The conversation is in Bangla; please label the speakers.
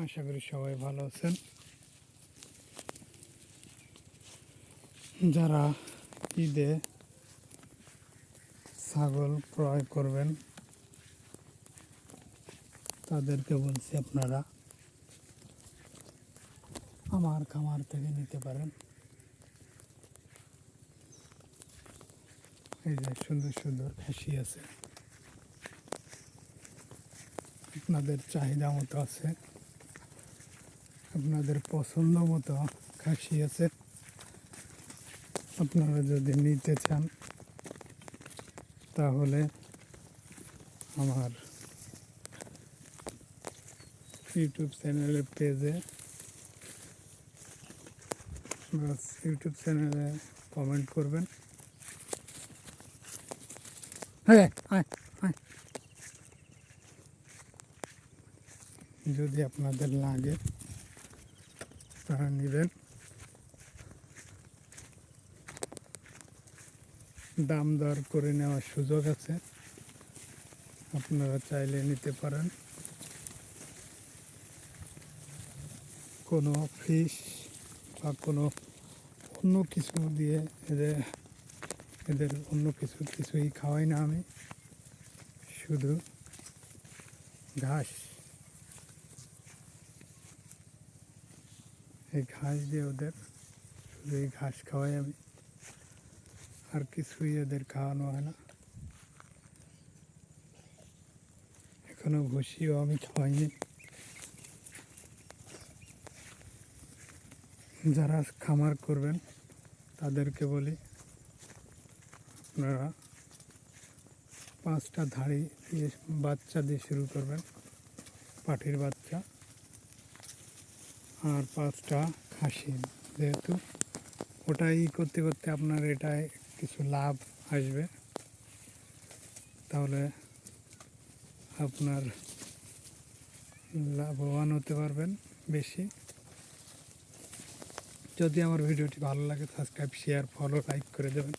Speaker 1: আশা করি সবাই ভালো আছেন। যারা ঈদে ছাগল ক্রয় করবেন তাদেরকে বলছি আপনারা আমার খামার থেকে নিতে পারেন। এই যে সুন্দর সুন্দর খাসি আছে, আপনাদের চাহিদা মতো আছে, আপনাদের পছন্দ মতো খাসি আছে। আপনারা যদি নিতে চান তাহলে আমার ইউটিউব চ্যানেলের পেজে ইউটিউব চ্যানেলে কমেন্ট করবেন। হ্যাঁ, যদি আপনাদের লাগে তারা নেবেন। দাম দর করে নেওয়ার সুযোগ আছে, আপনারা চাইলে নিতে পারেন। কোনো ফিশ বা কোনো অন্য কিছু দিয়ে এদের অন্য কিছুই খাওয়াই না আমি, শুধু ঘাস। এই ঘাস দিয়ে ওদের শুধু এই ঘাস খাওয়াই আমি, আর কিছুই এদের খাওয়ানো হয় না। এখনো ভুসিও আমি খাওয়াইনি। যারা খামার করবেন তাদেরকে বলি আপনারা 5টা ধাড়ি দিয়ে বাচ্চা দিয়ে শুরু করবেন, পাঠির বাচ্চা, আর 5টা খাসি। যেহেতু ওটাই করতে করতে আপনার এটায় কিছু লাভ আসবে, তাহলে আপনার লাভবান হতে পারবেন বেশি। যদি আমার ভিডিওটি ভালো লাগে সাবস্ক্রাইব, শেয়ার, ফলো, লাইক করে দেবেন।